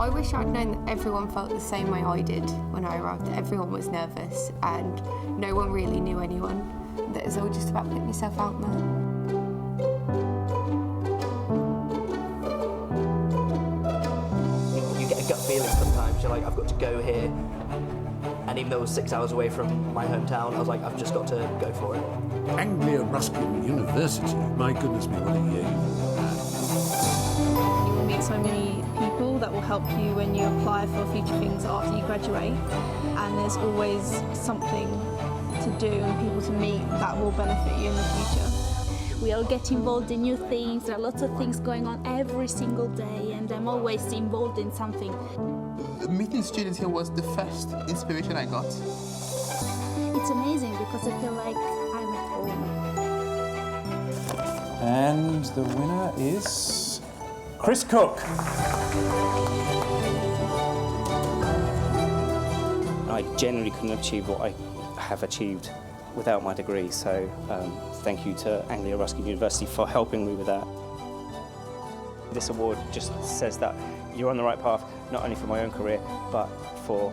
I wish I'd known that everyone felt the same way I did when I arrived, that everyone was nervous and no one really knew anyone, that it was all just about putting yourself out there. You get a gut feeling sometimes, you're like, I've got to go here, and even though it was 6 hours away from my hometown, I was like, I've just got to go for it. Anglia Ruskin University, my goodness me, what a year you've had. You will meet so many people that will help you when you apply for future things after you graduate, and there's always something to do and people to meet that will benefit you in the future. We all get involved in new things, there are lots of things going on every single day, and I'm always involved in something. Meeting students here was the first inspiration I got. It's amazing because I feel like I'm at home. And the winner is Chris Cook. I generally couldn't achieve what I have achieved without my degree, so thank you to Anglia Ruskin University for helping me with that. This award just says that you're on the right path, not only for my own career, but for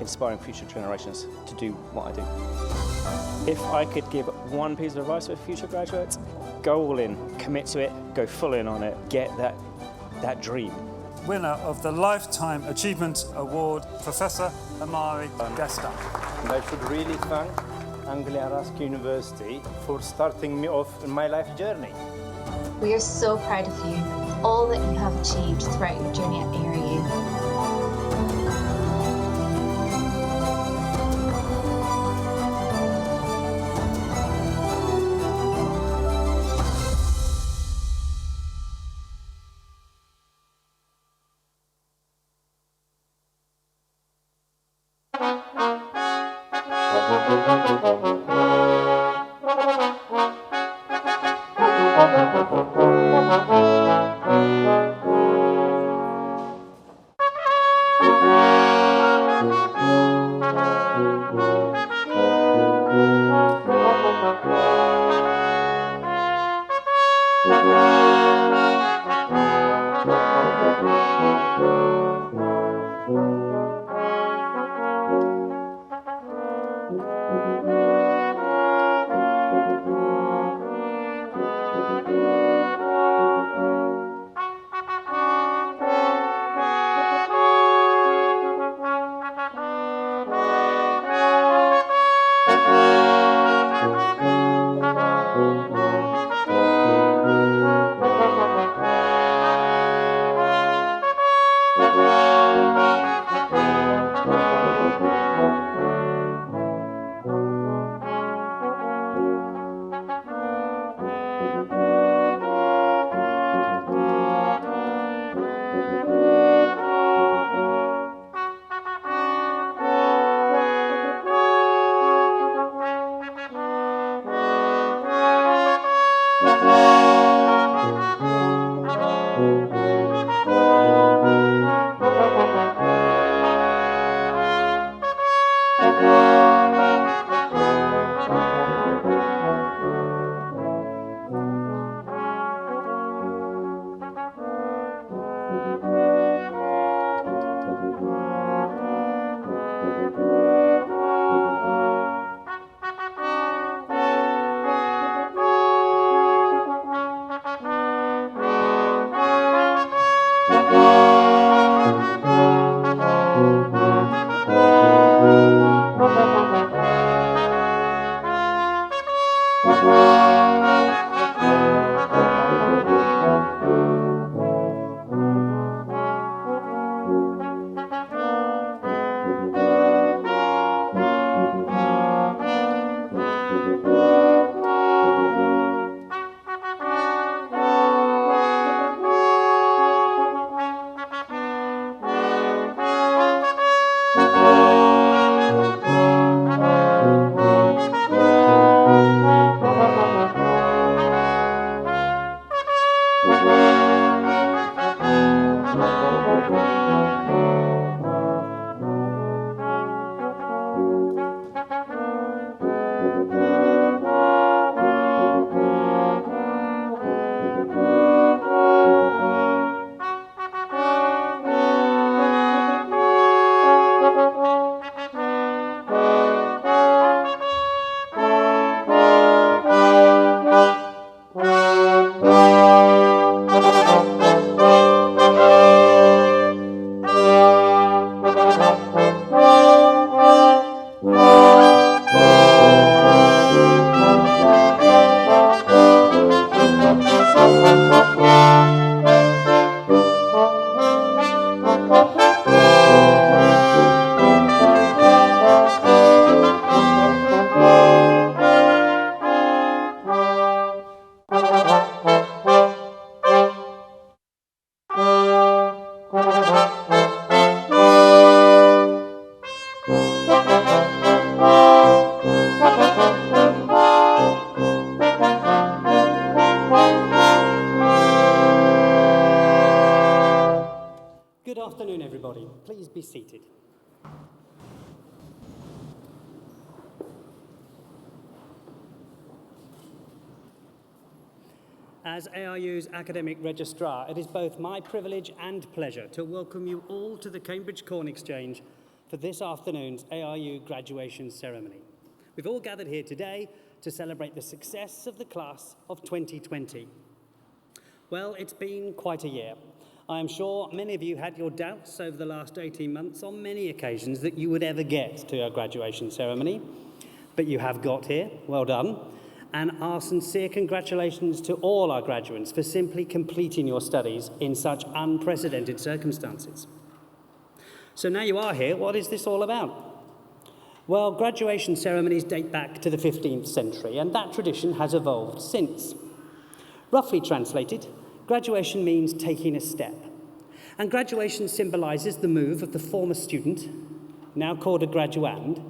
inspiring future generations to do what I do. If I could give one piece of advice for future graduates, go all in, commit to it, go full in on it, get that dream. Winner of the Lifetime Achievement Award, Professor Amari Desta. I should really thank Anglia Ruskin University for starting me off in my life journey. We are so proud of you, all that you have achieved throughout your journey at ARU. Good afternoon, everybody. Please be seated. As ARU's Academic Registrar, it is both my privilege and pleasure to welcome you all to the Cambridge Corn Exchange for this afternoon's ARU graduation ceremony. We've all gathered here today to celebrate the success of the class of 2020. Well, it's been quite a year. I am sure many of you had your doubts over the last 18 months on many occasions that you would ever get to our graduation ceremony, but you have got here. Well done. And our sincere congratulations to all our graduates for simply completing your studies in such unprecedented circumstances. So now you are here, what is this all about? Well, graduation ceremonies date back to the 15th century, and that tradition has evolved since. Roughly translated, graduation means taking a step. And graduation symbolises the move of the former student, now called a graduand,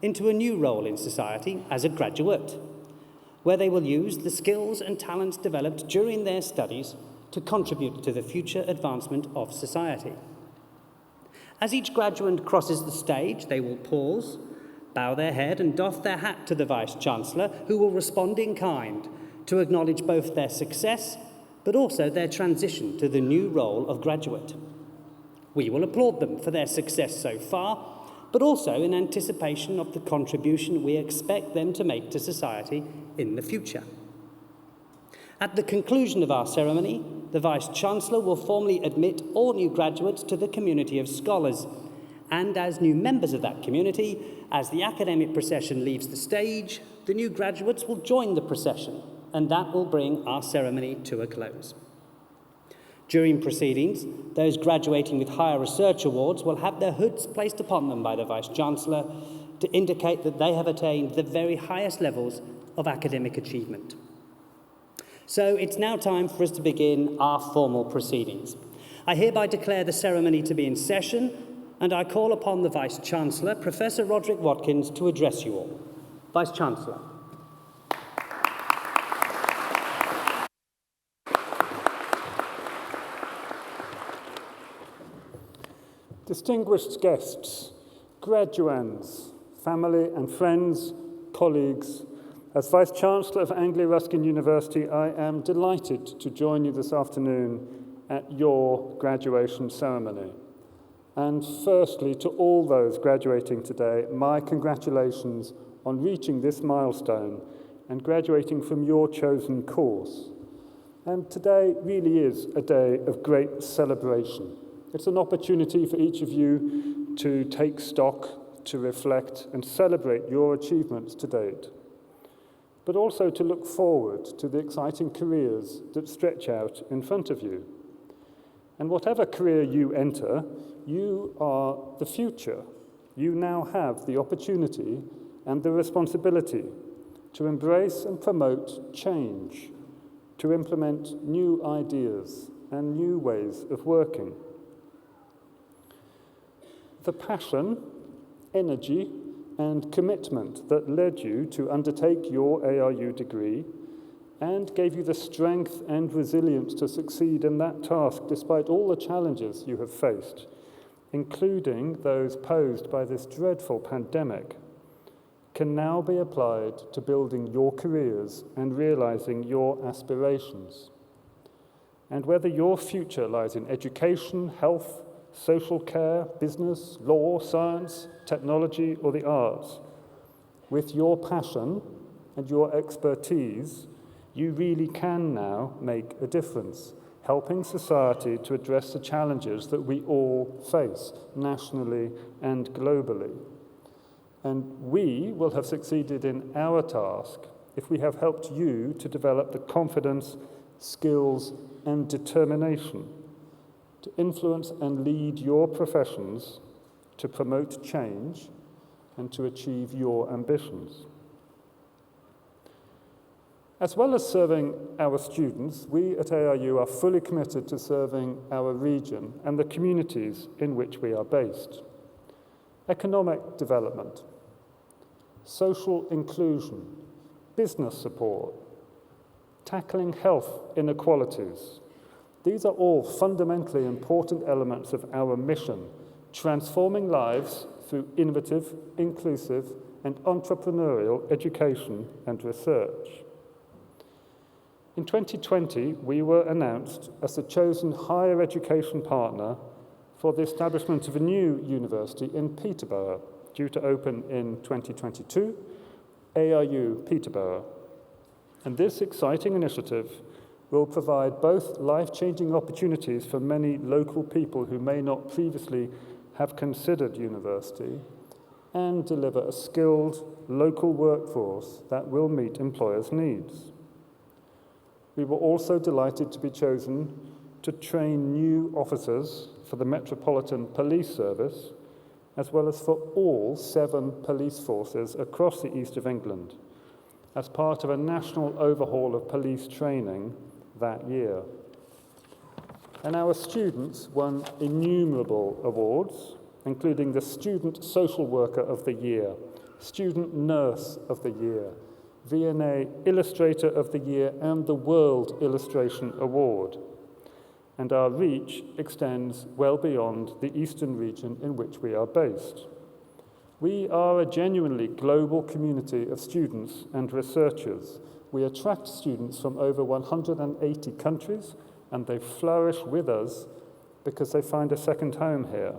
into a new role in society as a graduate, where they will use the skills and talents developed during their studies to contribute to the future advancement of society. As each graduand crosses the stage, they will pause, bow their head and doff their hat to the Vice-Chancellor, who will respond in kind to acknowledge both their success but also their transition to the new role of graduate. We will applaud them for their success so far, but also in anticipation of the contribution we expect them to make to society in the future. At the conclusion of our ceremony, the Vice-Chancellor will formally admit all new graduates to the community of scholars, and as new members of that community, as the academic procession leaves the stage, the new graduates will join the procession, and that will bring our ceremony to a close. During proceedings, those graduating with higher research awards will have their hoods placed upon them by the Vice-Chancellor to indicate that they have attained the very highest levels of academic achievement. So it's now time for us to begin our formal proceedings. I hereby declare the ceremony to be in session, and I call upon the Vice-Chancellor, Professor Roderick Watkins, to address you all. Vice-Chancellor. Distinguished guests, graduands, family and friends, colleagues, as Vice-Chancellor of Anglia-Ruskin University, I am delighted to join you this afternoon at your graduation ceremony. And firstly, to all those graduating today, my congratulations on reaching this milestone and graduating from your chosen course. And today really is a day of great celebration. It's an opportunity for each of you to take stock, to reflect and celebrate your achievements to date, but also to look forward to the exciting careers that stretch out in front of you. And whatever career you enter, you are the future. You now have the opportunity and the responsibility to embrace and promote change, to implement new ideas and new ways of working. The passion, energy, and commitment that led you to undertake your ARU degree and gave you the strength and resilience to succeed in that task despite all the challenges you have faced, including those posed by this dreadful pandemic, can now be applied to building your careers and realizing your aspirations. And whether your future lies in education, health, social care, business, law, science, technology, or the arts, with your passion and your expertise, you really can now make a difference, helping society to address the challenges that we all face, nationally and globally. And we will have succeeded in our task if we have helped you to develop the confidence, skills, and determination to influence and lead your professions, to promote change, and to achieve your ambitions. As well as serving our students, we at ARU are fully committed to serving our region and the communities in which we are based. Economic development, social inclusion, business support, tackling health inequalities. These are all fundamentally important elements of our mission, transforming lives through innovative, inclusive, and entrepreneurial education and research. In 2020, we were announced as the chosen higher education partner for the establishment of a new university in Peterborough, due to open in 2022, ARU Peterborough. And this exciting initiative will provide both life-changing opportunities for many local people who may not previously have considered university, and deliver a skilled local workforce that will meet employers' needs. We were also delighted to be chosen to train new officers for the Metropolitan Police Service, as well as for all 7 police forces across the east of England, as part of a national overhaul of police training that year. And our students won innumerable awards, including the Student Social Worker of the Year, Student Nurse of the Year, V&A Illustrator of the Year, and the World Illustration Award. And our reach extends well beyond the eastern region in which we are based. We are a genuinely global community of students and researchers. We attract students from over 180 countries, and they flourish with us because they find a second home here.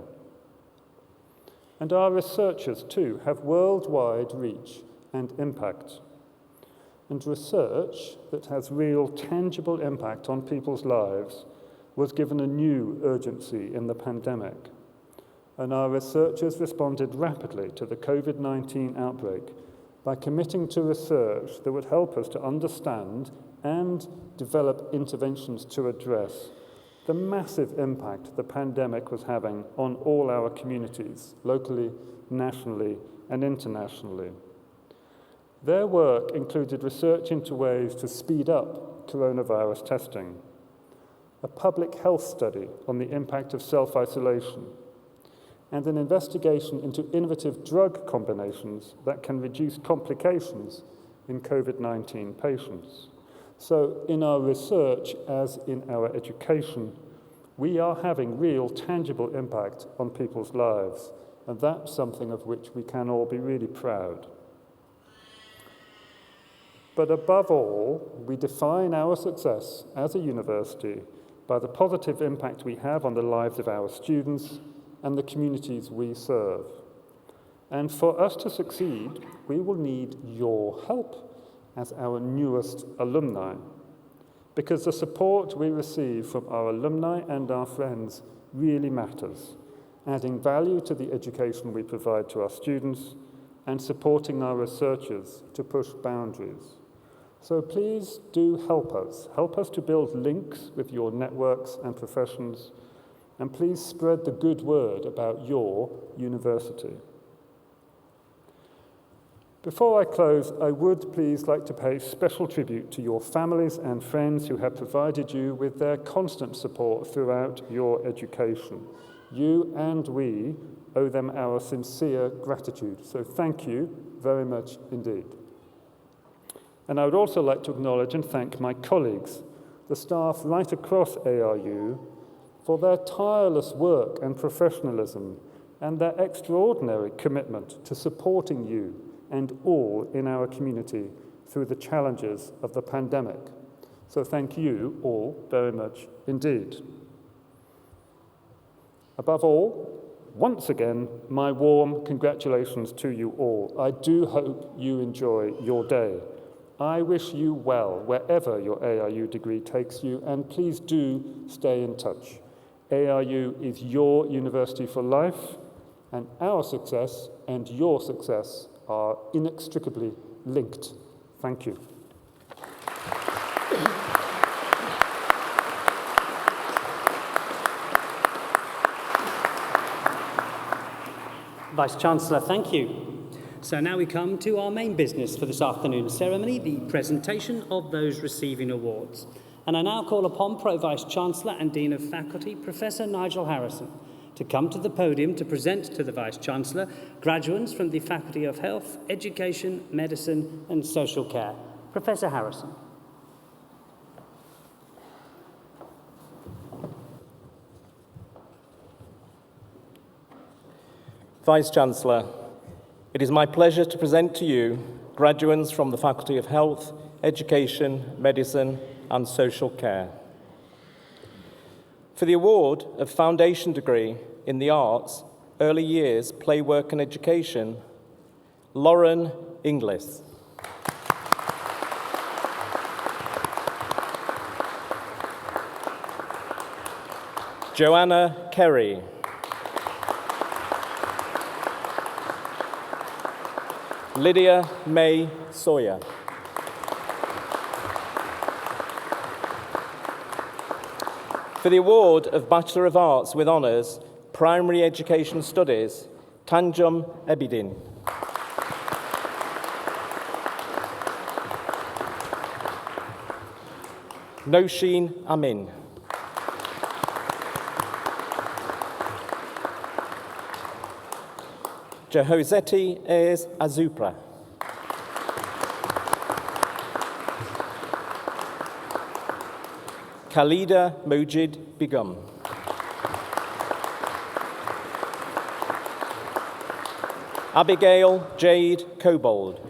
And our researchers, too, have worldwide reach and impact. And research that has real, tangible impact on people's lives was given a new urgency in the pandemic. And our researchers responded rapidly to the COVID-19 outbreak by committing to research that would help us to understand and develop interventions to address the massive impact the pandemic was having on all our communities, locally, nationally, and internationally. Their work included research into ways to speed up coronavirus testing, a public health study on the impact of self-isolation, and an investigation into innovative drug combinations that can reduce complications in COVID-19 patients. So in our research, as in our education, we are having real, tangible impact on people's lives, and that's something of which we can all be really proud. But above all, we define our success as a university by the positive impact we have on the lives of our students and the communities we serve. And for us to succeed, we will need your help as our newest alumni, because the support we receive from our alumni and our friends really matters, adding value to the education we provide to our students and supporting our researchers to push boundaries. So please do help us to build links with your networks and professions, and please spread the good word about your university. Before I close, I would please like to pay special tribute to your families and friends who have provided you with their constant support throughout your education. You and we owe them our sincere gratitude, so thank you very much indeed. And I would also like to acknowledge and thank my colleagues, the staff right across ARU, for their tireless work and professionalism and their extraordinary commitment to supporting you and all in our community through the challenges of the pandemic. So thank you all very much indeed. Above all, once again, my warm congratulations to you all. I do hope you enjoy your day. I wish you well wherever your ARU degree takes you, and please do stay in touch. ARU is your university for life, and our success and your success are inextricably linked. Thank you. Vice-Chancellor, thank you. So now we come to our main business for this afternoon's ceremony, the presentation of those receiving awards. And I now call upon Pro-Vice-Chancellor and Dean of Faculty, Professor Nigel Harrison, to come to the podium to present to the Vice-Chancellor graduates from the Faculty of Health, Education, Medicine and Social Care. Professor Harrison. Vice-Chancellor, it is my pleasure to present to you graduates from the Faculty of Health, Education, Medicine and Social Care. For the award of Foundation Degree in the Arts, Early Years, Play, Work and Education, Lauren Inglis. Joanna Kerry. Lydia May Sawyer. For the award of Bachelor of Arts with Honours, Primary Education Studies, Tanjum Ebidin. Nosheen Amin. Jehoseti Ayers Azupra. Khalida Mojid Begum. Abigail Jade Cobold.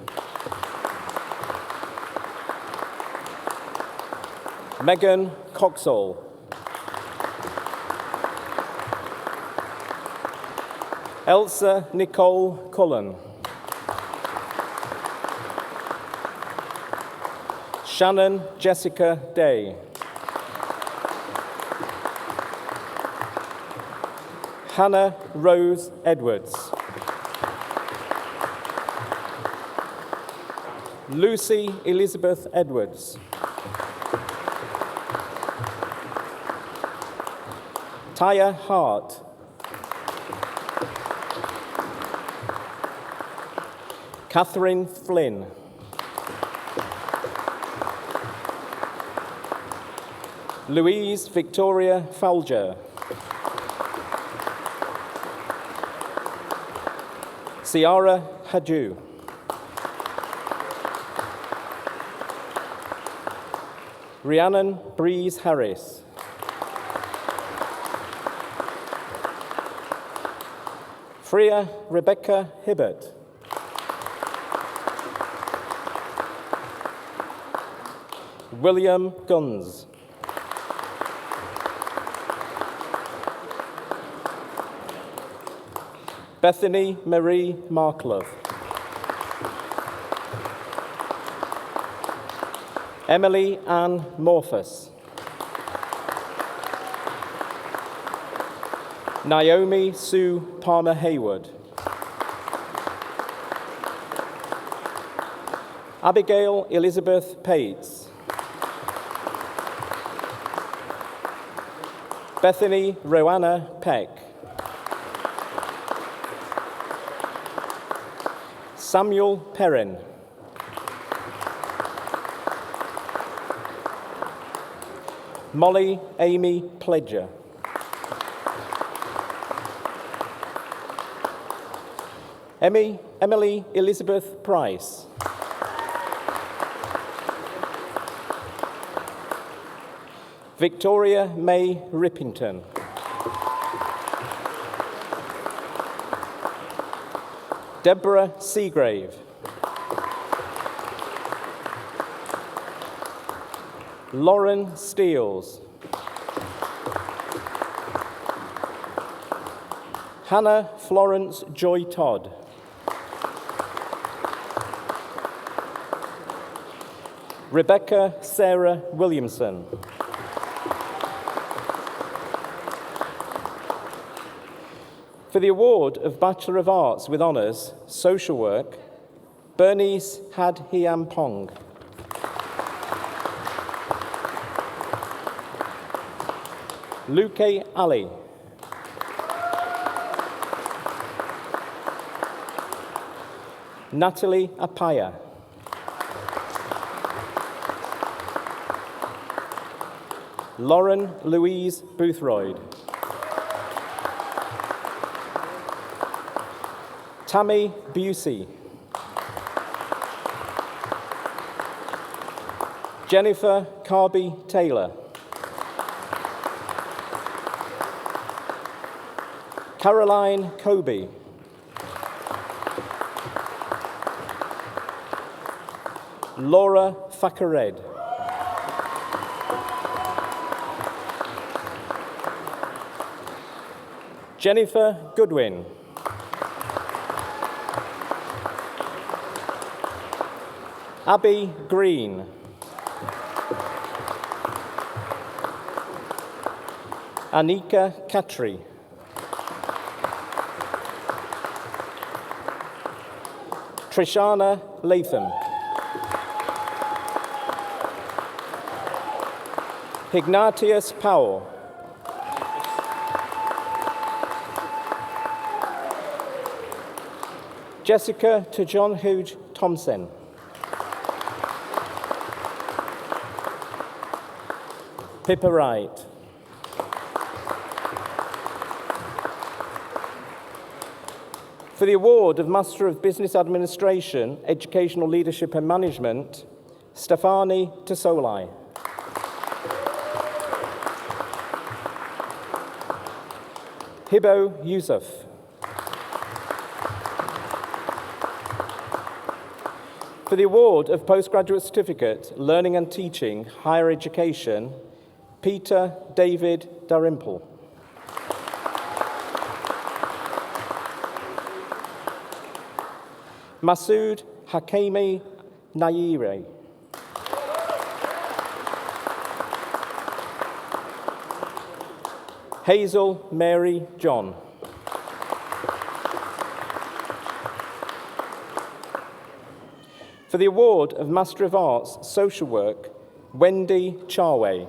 Megan Coxall. Elsa Nicole Cullen. Shannon Jessica Day. Hannah Rose Edwards. Lucy Elizabeth Edwards. Taya Hart. Catherine Flynn. Louise Victoria Falger. Ciara Haju. Rhiannon Breeze Harris. Freya Rebecca Hibbert. William Guns. Bethany Marie Marklove. Emily Ann Morphus. Naomi Sue Palmer Haywood. Abigail Elizabeth Pates. Bethany Roanna Peck. Samuel Perrin. Molly Amy Pledger. Emily Elizabeth Price. Victoria May Rippington. Deborah Seagrave. Lauren Steels. Hannah Florence Joy Todd. Rebecca Sarah Williamson. For the award of Bachelor of Arts with Honours, Social Work, Bernice Had Hiam Pong. Luke Ali. Natalie Apaya. Lauren Louise Boothroyd. Tammy Busey. Jennifer Carby Taylor. Caroline Kobe. Laura Thackered. Jennifer Goodwin. Abby Green. Anika Katri. Trishana Latham. Ignatius Powell. Jessica to John Hooge Thompson. Pippa Wright. For the award of Master of Business Administration, Educational Leadership and Management, Stefani Tasolai. Hibo Yusuf. For the award of Postgraduate Certificate, Learning and Teaching, Higher Education, Peter David Darimple. Masood Hakemi Naire. Hazel Mary John. For the award of Master of Arts, Social Work, Wendy Charway.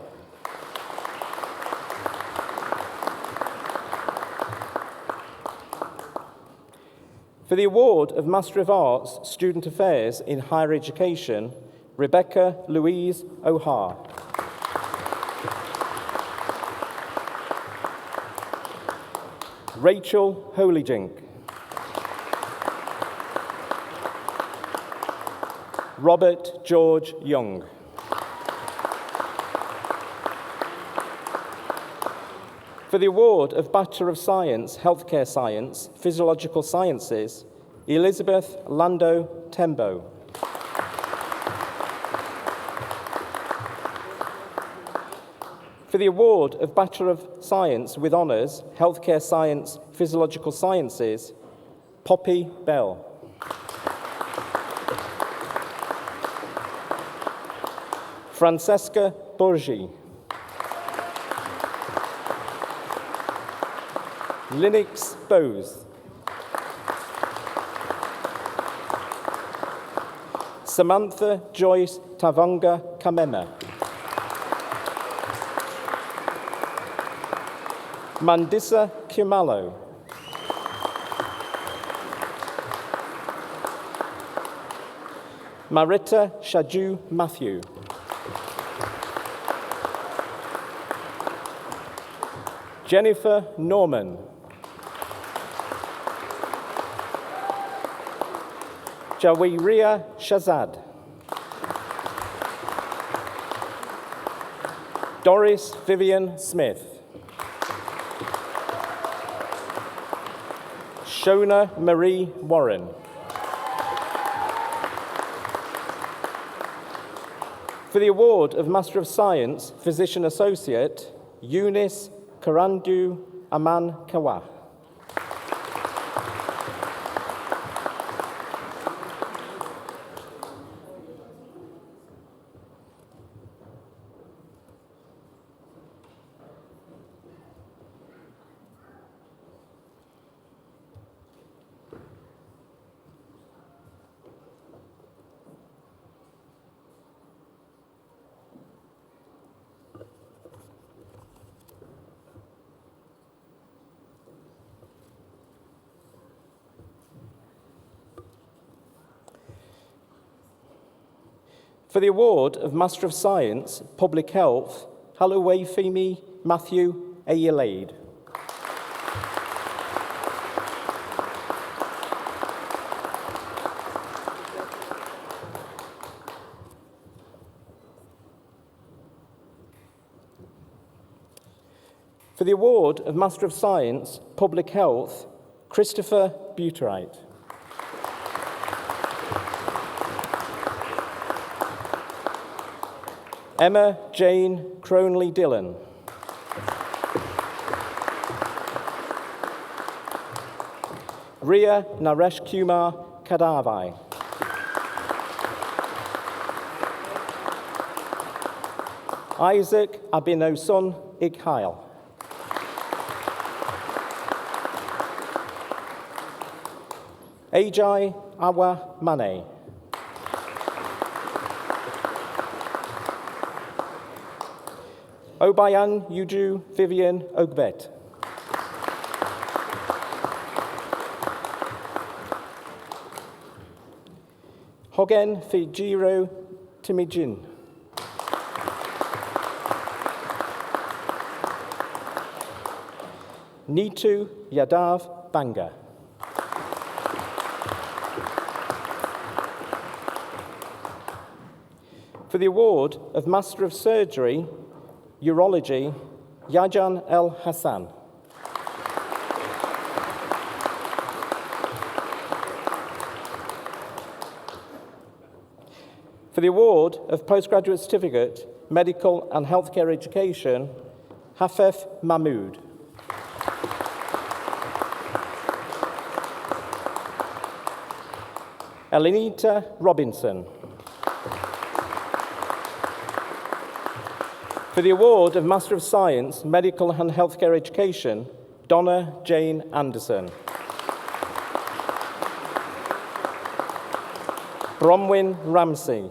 For the award of Master of Arts, Student Affairs in Higher Education, Rebecca Louise O'Hare. Rachel Holydink. Robert George Young. For the award of Bachelor of Science, Healthcare Science, Physiological Sciences, Elizabeth Lando Tembo. For the award of Bachelor of Science with Honours, Healthcare Science, Physiological Sciences, Poppy Bell. Francesca Borgi. Linux Bose. Samantha Joyce Tavanga Kamema. Mandisa Kumalo. Marita Shaju Matthew. Jennifer Norman. Jawiria Shazad. Doris Vivian Smith. Shona Marie Warren. For the award of Master of Science, Physician Associate, Eunice Karandu Aman Kawa. For the award of Master of Science, Public Health, Halowayfemi Matthew Ayelade. For the award of Master of Science, Public Health, Christopher Buterite. Emma Jane Cronley Dillon. Ria Naresh Kumar Kadavai. Isaac Abinosun Ighail. Ajay Awa Mane. Obayan Yuju Vivian Ogbet. Hogen Fijiro Timijin. Nitu Yadav Banga. For the award of Master of Surgery, Urology, Yajan El Hassan. For the award of Postgraduate Certificate, Medical and Healthcare Education, Hafef Mahmood. Elenita Robinson. For the award of Master of Science, Medical and Healthcare Education, Donna Jane Anderson. Bronwyn Ramsey.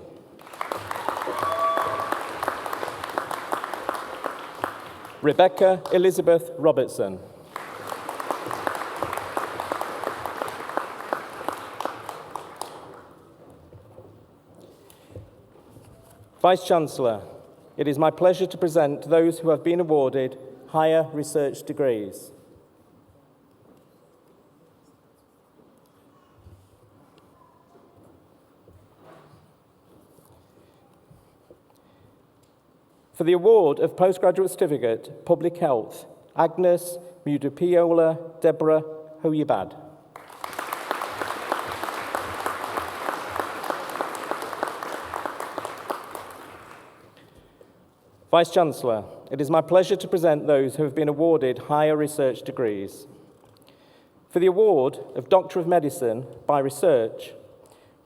Rebecca Elizabeth Robertson. Vice-Chancellor, it is my pleasure to present those who have been awarded higher research degrees. For the award of Postgraduate Certificate, Public Health, Agnes Mudupiola Deborah Hoyibad. Vice-Chancellor, it is my pleasure to present those who have been awarded higher research degrees. For the award of Doctor of Medicine by Research,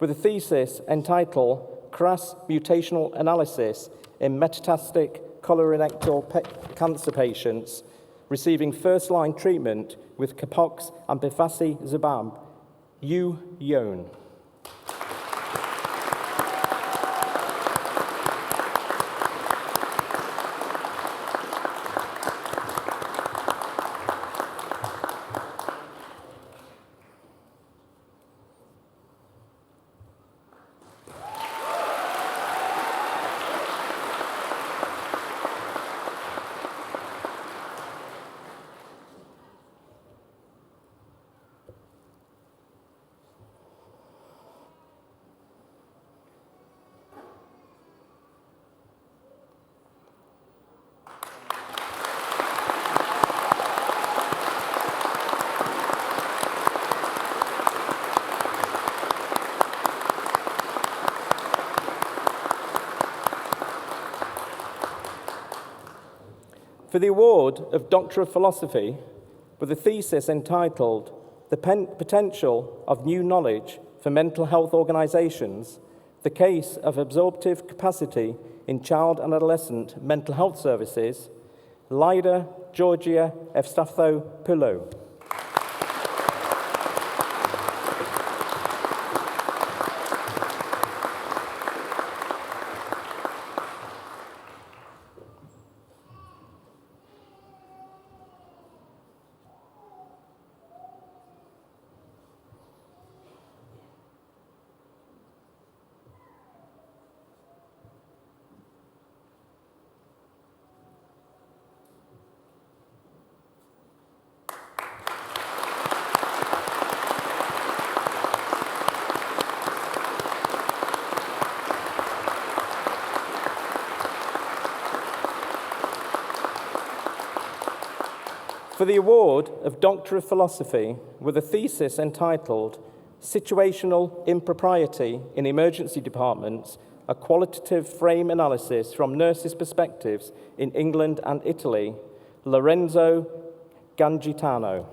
with a thesis entitled Crass Mutational Analysis in Metastatic Colorectal Cancer Patients Receiving First-Line Treatment with Capox and Bevacizumab, Yu Yeon. For the award of Doctor of Philosophy, with a thesis entitled The Potential of New Knowledge for Mental Health Organisations, the Case of Absorptive Capacity in Child and Adolescent Mental Health Services, Lida Georgia Evstathopoulos. For the award of Doctor of Philosophy, with a thesis entitled Situational Impropriety in Emergency Departments, a qualitative frame analysis from nurses' perspectives in England and Italy, Lorenzo Gangitano.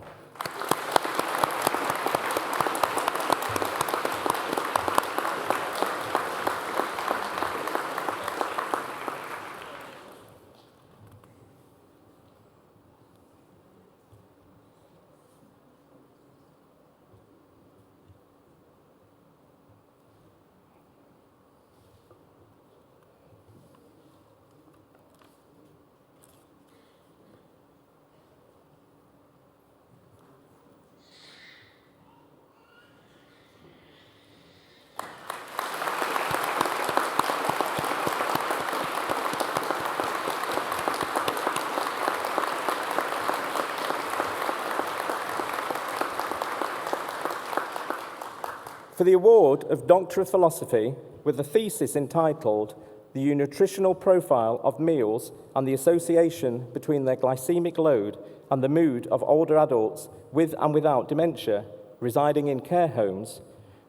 For the award of Doctor of Philosophy with a thesis entitled The Nutritional Profile of Meals and the Association Between Their Glycemic Load and the Mood of Older Adults with and Without Dementia Residing in Care Homes,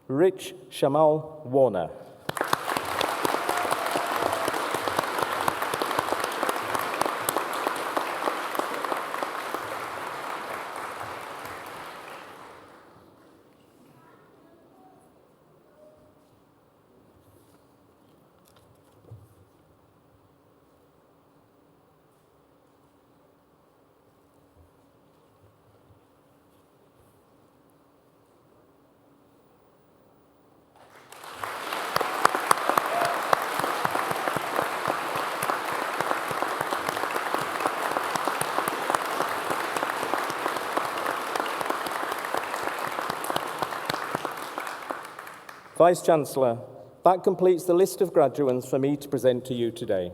Rich Shamal Warner. Vice-Chancellor, that completes the list of graduates for me to present to you today.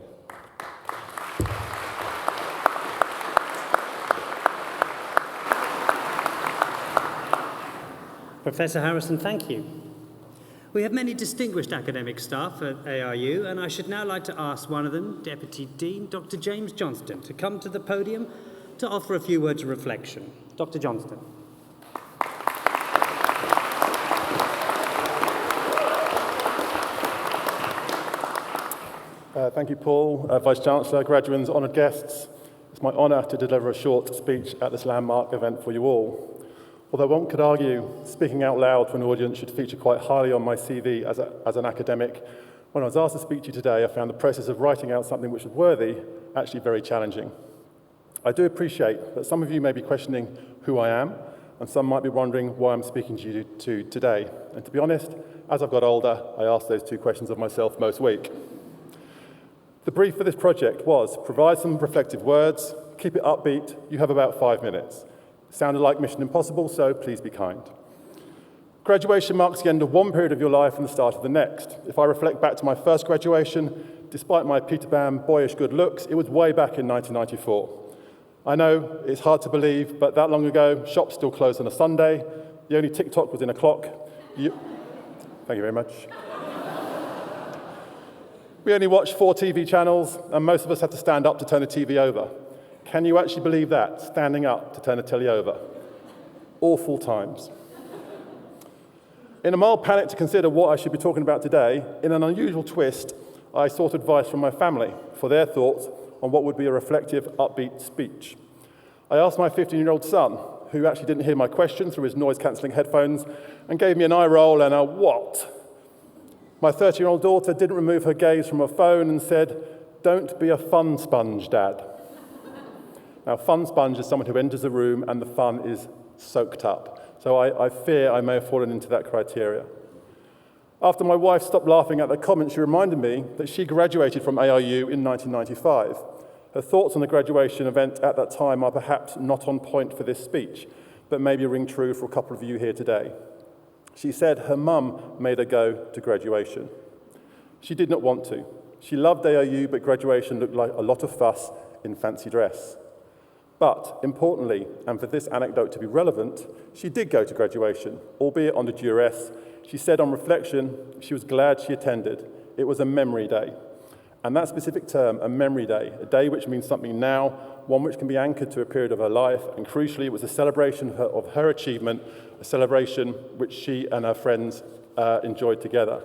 Professor Harrison, thank you. We have many distinguished academic staff at ARU, and I should now like to ask one of them, Deputy Dean Dr. James Johnston, to come to the podium to offer a few words of reflection. Dr. Johnston. Thank you, Paul, Vice-Chancellor, graduates, honoured guests. It's my honour to deliver a short speech at this landmark event for you all. Although one could argue speaking out loud to an audience should feature quite highly on my CV as an academic, when I was asked to speak to you today, I found the process of writing out something which was worthy actually very challenging. I do appreciate that some of you may be questioning who I am, and some might be wondering why I'm speaking to you today. And to be honest, as I've got older, I ask those two questions of myself most week. The brief for this project was provide some reflective words, keep it upbeat, you have about 5 minutes. It sounded like Mission Impossible, so please be kind. Graduation marks the end of one period of your life and the start of the next. If I reflect back to my first graduation, despite my Peter Pan boyish good looks, it was way back in 1994. I know it's hard to believe, but that long ago, shops still closed on a Sunday. The only TikTok was in a clock. Thank you very much. We only watched 4 TV channels, and most of us had to stand up to turn the TV over. Can you actually believe that, standing up to turn a telly over? Awful times. In a mild panic to consider what I should be talking about today, in an unusual twist, I sought advice from my family for their thoughts on what would be a reflective, upbeat speech. I asked my 15-year-old son, who actually didn't hear my question through his noise-cancelling headphones, and gave me an eye roll and a what? My 30-year-old daughter didn't remove her gaze from her phone and said, "Don't be a fun sponge, Dad." Now, fun sponge is someone who enters a room and the fun is soaked up. So I fear I may have fallen into that criteria. After my wife stopped laughing at the comment, she reminded me that she graduated from ARU in 1995. Her thoughts on the graduation event at that time are perhaps not on point for this speech, but maybe ring true for a couple of you here today. She said her mum made her go to graduation. She did not want to. She loved ARU, but graduation looked like a lot of fuss in fancy dress. But importantly, and for this anecdote to be relevant, she did go to graduation, albeit under duress. She said on reflection, she was glad she attended. It was a memory day. And that specific term, a memory day, a day which means something now, one which can be anchored to a period of her life, and crucially, it was a celebration of her achievement, a celebration which she and her friends enjoyed together.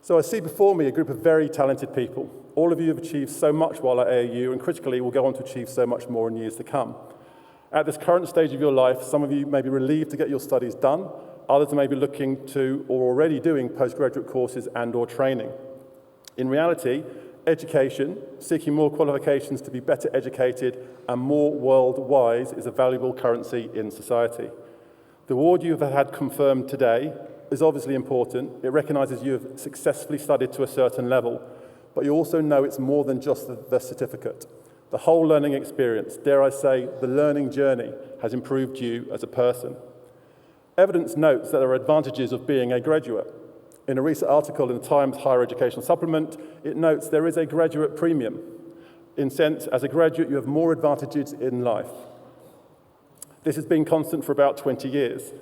So I see before me a group of very talented people. All of you have achieved so much while at AAU and critically will go on to achieve so much more in years to come. At this current stage of your life, some of you may be relieved to get your studies done, others may be looking to or already doing postgraduate courses and/or training. In reality, education, seeking more qualifications to be better educated and more world-wise is a valuable currency in society. The award you have had confirmed today is obviously important. It recognises you have successfully studied to a certain level, but you also know it's more than just the certificate. The whole learning experience, dare I say, the learning journey, has improved you as a person. Evidence notes that there are advantages of being a graduate. In a recent article in the Times Higher Education Supplement, it notes there is a graduate premium. In sense, as a graduate, you have more advantages in life. This has been constant for about 20 years.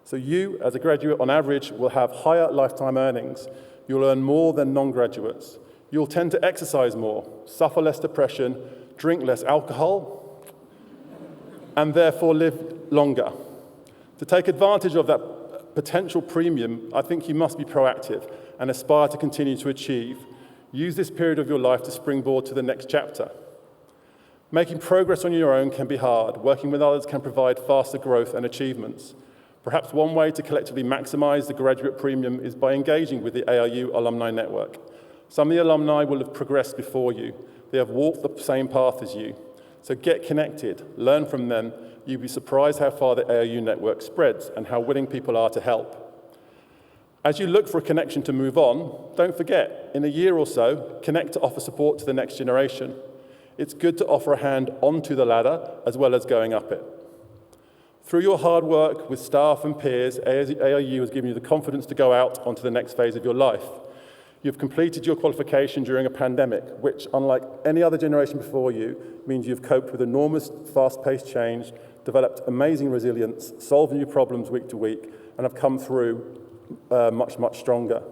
So you, as a graduate, on average, will have higher lifetime earnings. You'll earn more than non-graduates. You'll tend to exercise more, suffer less depression, drink less alcohol, and therefore live longer. To take advantage of that potential premium, I think you must be proactive and aspire to continue to achieve. Use this period of your life to springboard to the next chapter. Making progress on your own can be hard. Working with others can provide faster growth and achievements. Perhaps one way to collectively maximize the graduate premium is by engaging with the ARU alumni network. Some of the alumni will have progressed before you. They have walked the same path as you. So get connected, learn from them. You'll be surprised how far the ARU network spreads and how willing people are to help. As you look for a connection to move on, don't forget, in a year or so, connect to offer support to the next generation. It's good to offer a hand onto the ladder as well as going up it. Through your hard work with staff and peers, ARU has given you the confidence to go out onto the next phase of your life. You've completed your qualification during a pandemic, which, unlike any other generation before you, means you've coped with enormous, fast-paced change, developed amazing resilience, solved new problems week to week, and have come through much, much stronger.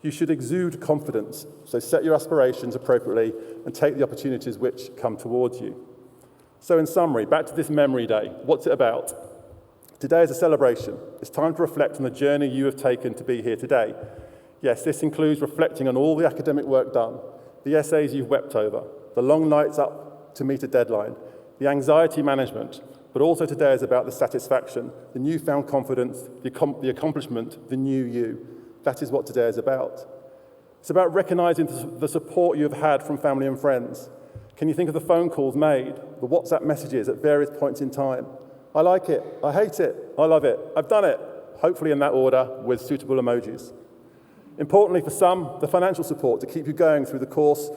You should exude confidence, so set your aspirations appropriately and take the opportunities which come towards you. So in summary, back to this memory day, what's it about? Today is a celebration. It's time to reflect on the journey you have taken to be here today. Yes, this includes reflecting on all the academic work done, the essays you've wept over, the long nights up to meet a deadline, the anxiety management, but also today is about the satisfaction, the newfound confidence, the accomplishment, the new you. That is what today is about. It's about recognizing the support you've had from family and friends. Can you think of the phone calls made, the WhatsApp messages at various points in time? I like it, I hate it, I love it, I've done it, hopefully in that order with suitable emojis. Importantly for some, the financial support to keep you going through the course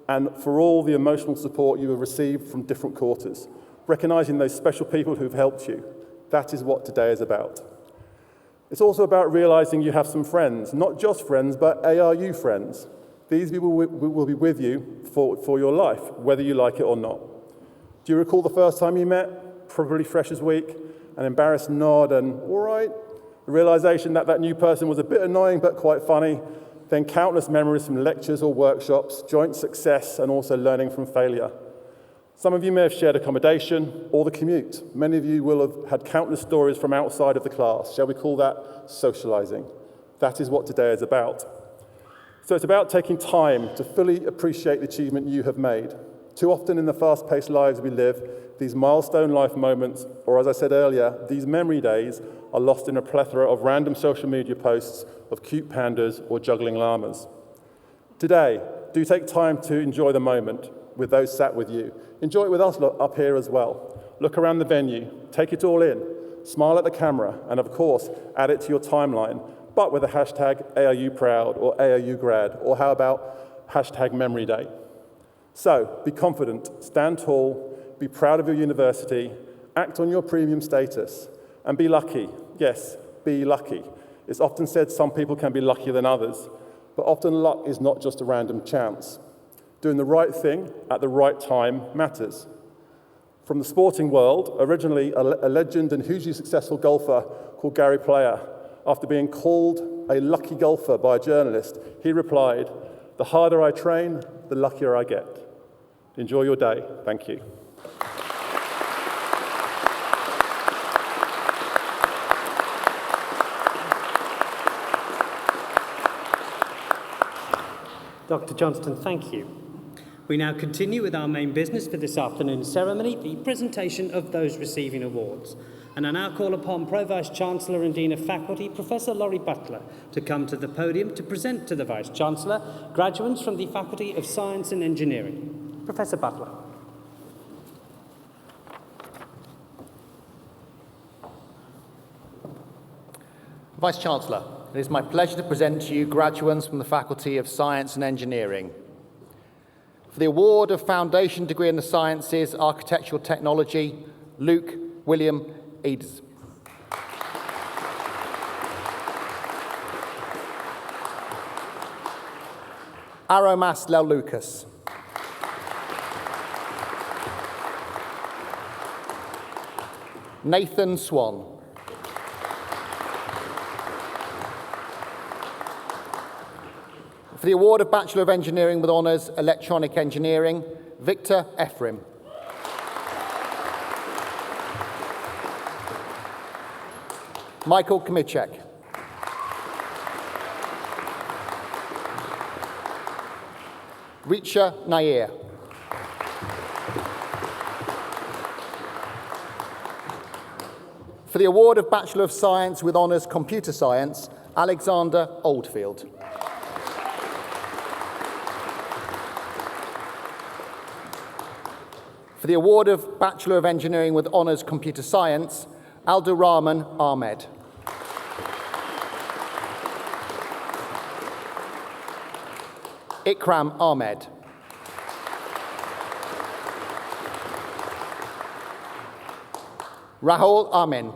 and for all the emotional support you have received from different quarters. Recognizing those special people who've helped you. That is what today is about. It's also about realizing you have some friends, not just friends, but ARU friends. These people will be with you for your life, whether you like it or not. Do you recall the first time you met? Probably freshers week, an embarrassed nod and, all right. The realization that that new person was a bit annoying but quite funny, then countless memories from lectures or workshops, joint success, and also learning from failure. Some of you may have shared accommodation or the commute. Many of you will have had countless stories from outside of the class. Shall we call that socializing? That is what today is about. So it's about taking time to fully appreciate the achievement you have made. Too often in the fast-paced lives we live, these milestone life moments, or as I said earlier, these memory days, are lost in a plethora of random social media posts of cute pandas or juggling llamas. Today, do take time to enjoy the moment with those sat with you. Enjoy it with us up here as well. Look around the venue, take it all in, smile at the camera, and of course, add it to your timeline, but with a hashtag ARUProud or ARUGrad, or how about hashtag Memory Day. So, be confident, stand tall, be proud of your university, act on your premium status, and be lucky. Yes, be lucky. It's often said some people can be luckier than others, but often luck is not just a random chance. Doing the right thing at the right time matters. From the sporting world, originally a legend and hugely successful golfer called Gary Player, after being called a lucky golfer by a journalist, he replied, "The harder I train, the luckier I get." Enjoy your day. Thank you. Dr. Johnston, thank you. We now continue with our main business for this afternoon's ceremony, the presentation of those receiving awards. And I now call upon Pro-Vice-Chancellor and Dean of Faculty, Professor Laurie Butler, to come to the podium to present to the Vice-Chancellor graduates from the Faculty of Science and Engineering. Professor Butler. Vice-Chancellor, it is my pleasure to present to you graduates from the Faculty of Science and Engineering. For the award of Foundation Degree in the Sciences, Architectural Technology, Luke William Eads. Aromas Lel Lucas. Nathan Swan. For the award of Bachelor of Engineering with Honours, Electronic Engineering, Victor Ephraim. Michael Kmichek. Richa Nair. For the award of Bachelor of Science with Honours, Computer Science, Alexander Oldfield. For the award of Bachelor of Engineering with Honours Computer Science, Abdurrahman Ahmed. Ikram Ahmed. Rahul Amin.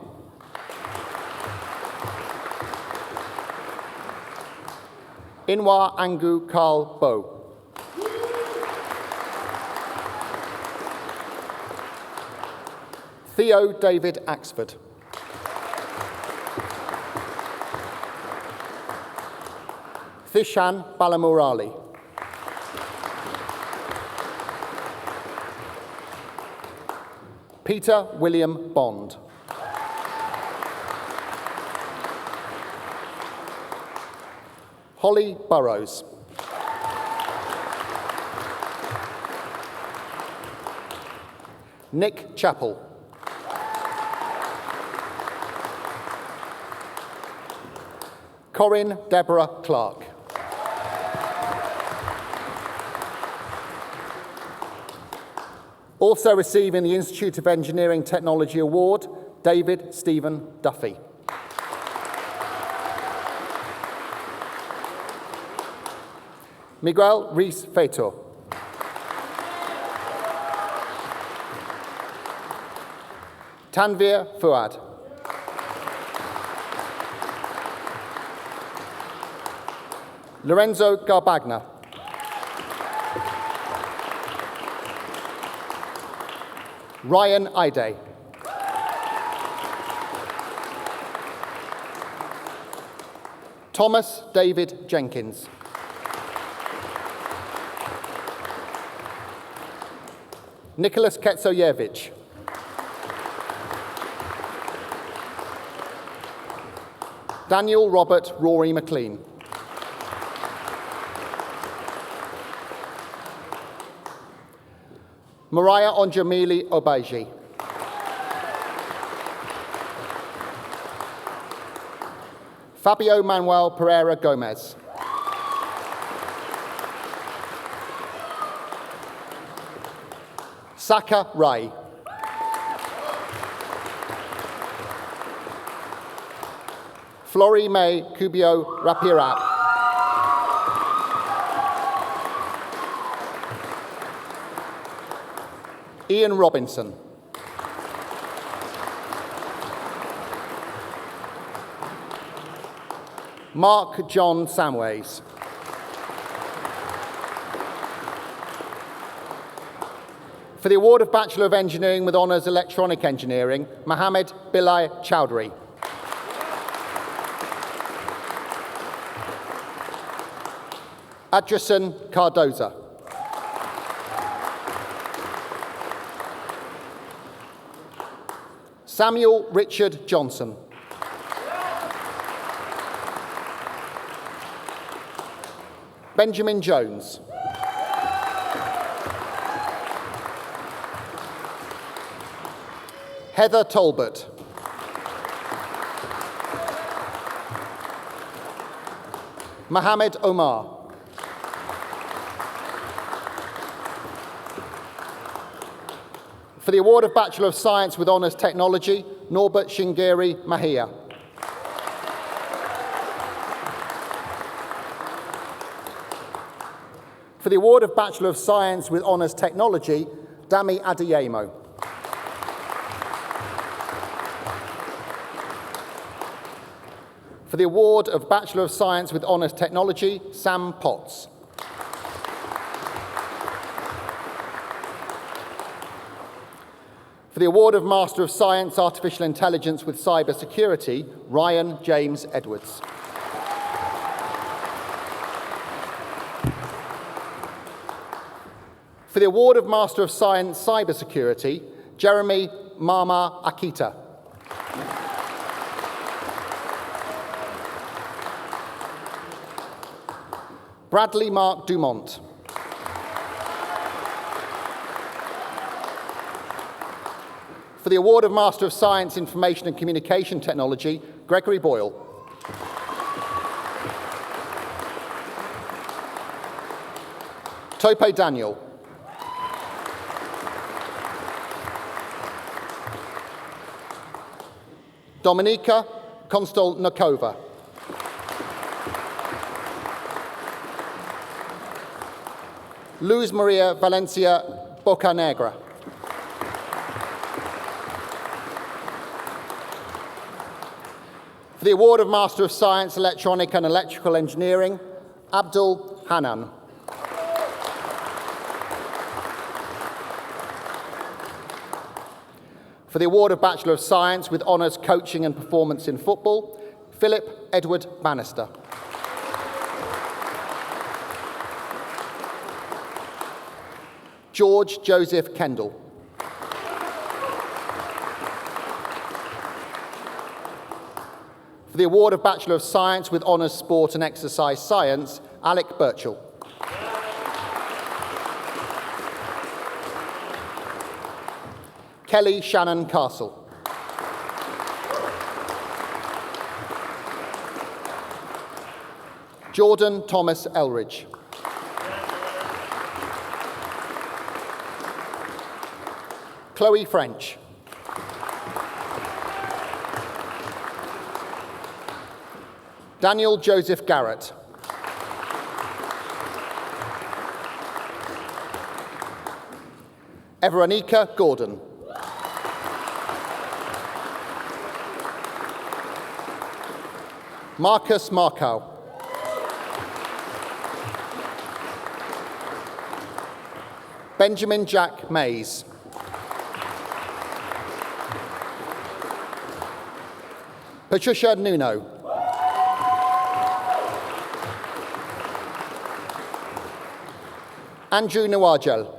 Inwa Angu Karl Bo. Theo David Axford. Thishan Balamurali. Peter William Bond. Holly Burrows. Nick Chappell. Corinne Deborah Clark. Also receiving the Institute of Engineering Technology Award, David Stephen Duffy. Miguel Reis Feito. Tanvir Fuad. Lorenzo Garbagna. Ryan Ide. Thomas David Jenkins. Nicholas Ketsoyevich. Daniel Robert Rory McLean. Mariah Onjamili Obaiji. Fabio Manuel Pereira Gomez. Saka Rai. Flori May Kubio Rapirap. Ian Robinson. Mark John Samways. For the award of Bachelor of Engineering with Honours Electronic Engineering, Mohammed Bilal Chowdhury. Adrason Cardoza. Samuel Richard Johnson. Benjamin Jones. Heather Talbot. Mohammed Omar. For the award of Bachelor of Science with Honours Technology, Norbert Shingeri Mahia. For the award of Bachelor of Science with Honours Technology, Dami Adeyemo. For the award of Bachelor of Science with Honours Technology, Sam Potts. For the award of Master of Science Artificial Intelligence with Cyber Security, Ryan James Edwards. For the award of Master of Science Cyber Security, Jeremy Mama Akita. Bradley Mark Dumont. For the award of Master of Science Information and Communication Technology, Gregory Boyle. Tope Daniel. Dominika Konstelnikova. Luz Maria Valencia Bocanegra. For the award of Master of Science Electronic and Electrical Engineering, Abdul Hanan. For the award of Bachelor of Science with Honours Coaching and Performance in Football, Philip Edward Bannister. George Joseph Kendall. For the award of Bachelor of Science with Honours Sport and Exercise Science, Alec Birchall. Kelly Shannon Castle. Jordan Thomas Elridge. Chloe French. Daniel Joseph Garrett. Veronica Gordon. Marcus Markow. Benjamin Jack Mays. Patricia Nuno. Andrew Nawajel.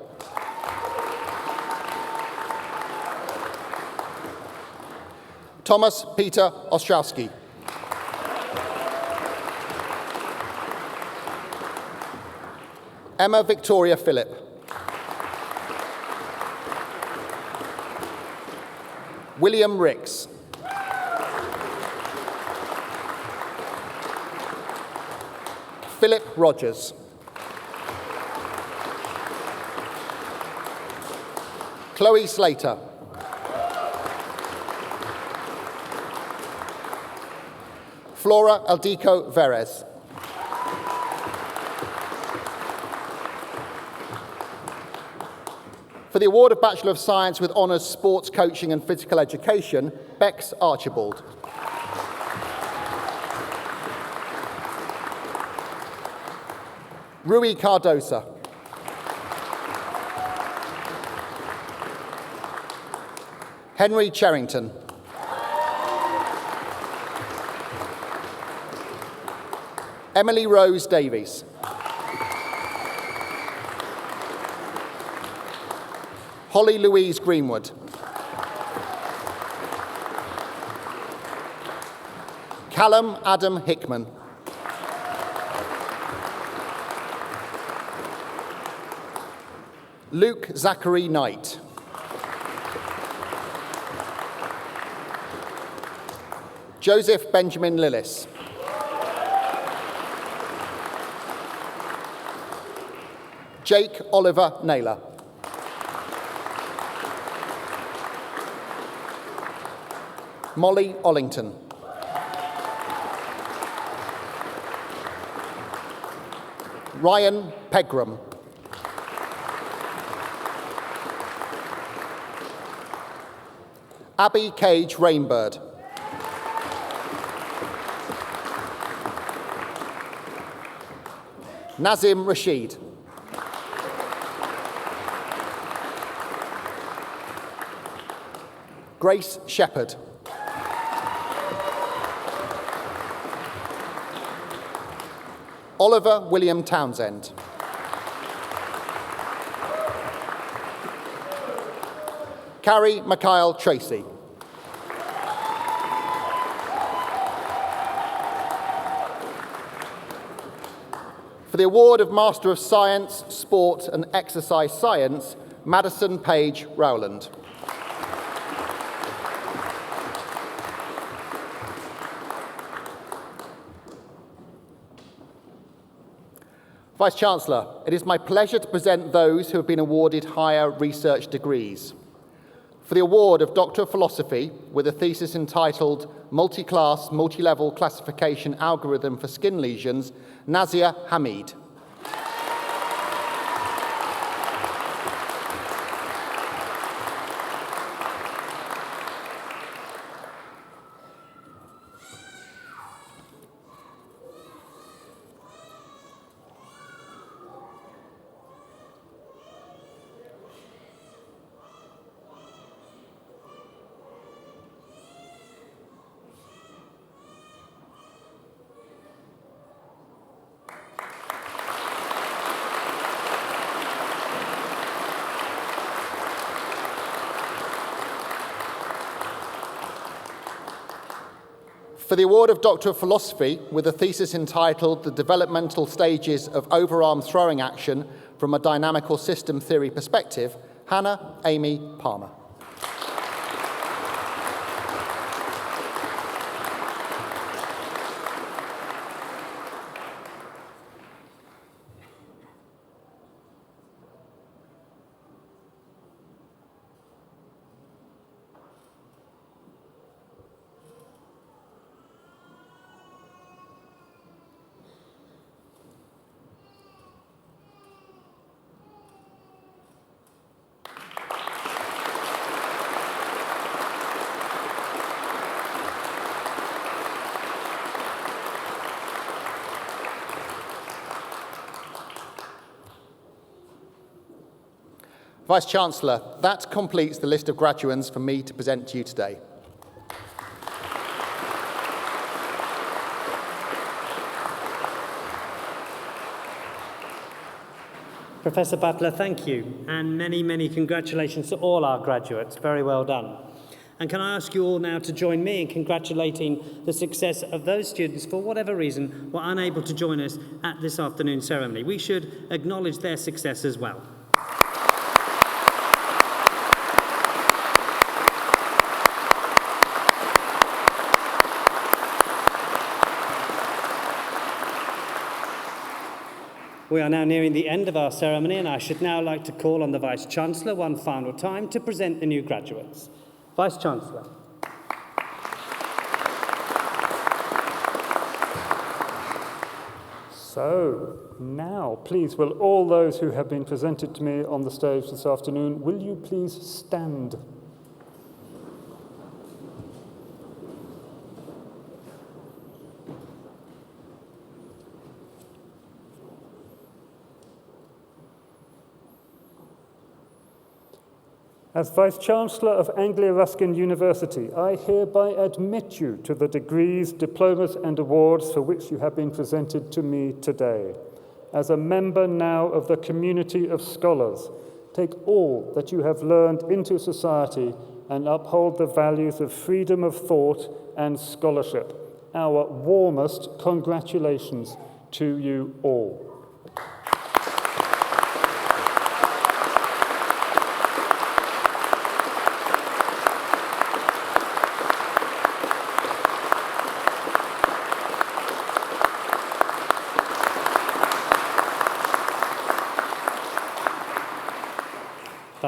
Thomas Peter Ostrowski. Emma Victoria Phillip. William Ricks. Philip Rogers. Chloe Slater. Flora Aldico Verez. For the award of Bachelor of Science with Honours Sports Coaching and Physical Education, Bex Archibald. Rui Cardosa. Henry Cherrington. Emily Rose Davies. Holly Louise Greenwood. Callum Adam Hickman. Luke Zachary Knight. Joseph Benjamin Lillis. Jake Oliver Naylor. Molly Ollington. Ryan Pegram. Abby Cage Rainbird. Nazim Rashid. Grace Shepherd. Oliver William Townsend. Carrie Mikhail Tracy. For the award of Master of Science, Sport and Exercise Science, Madison Page Rowland. Vice-Chancellor, it is my pleasure to present those who have been awarded higher research degrees. For the award of Doctor of Philosophy with a thesis entitled Multi-Class, Multi-Level Classification Algorithm for Skin Lesions, Nazia Hamid. For the award of Doctor of Philosophy with a thesis entitled The Developmental Stages of Overarm Throwing Action from a Dynamical System Theory Perspective, Hannah Amy Palmer. Vice-Chancellor, that completes the list of graduands for me to present to you today. Professor Butler, thank you, and many, many congratulations to all our graduates. Very well done. And can I ask you all now to join me in congratulating the success of those students for whatever reason were unable to join us at this afternoon's ceremony. We should acknowledge their success as well. We are now nearing the end of our ceremony, and I should now like to call on the Vice-Chancellor one final time to present the new graduates. Vice-Chancellor. So, now, please, will all those who have been presented to me on the stage this afternoon, will you please stand? As Vice-Chancellor of Anglia-Ruskin University, I hereby admit you to the degrees, diplomas and awards for which you have been presented to me today. As a member now of the community of scholars, take all that you have learned into society and uphold the values of freedom of thought and scholarship. Our warmest congratulations to you all.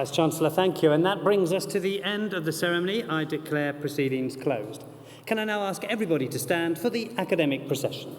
Vice-Chancellor, thank you. And that brings us to the end of the ceremony. I declare proceedings closed. Can I now ask everybody to stand for the academic procession?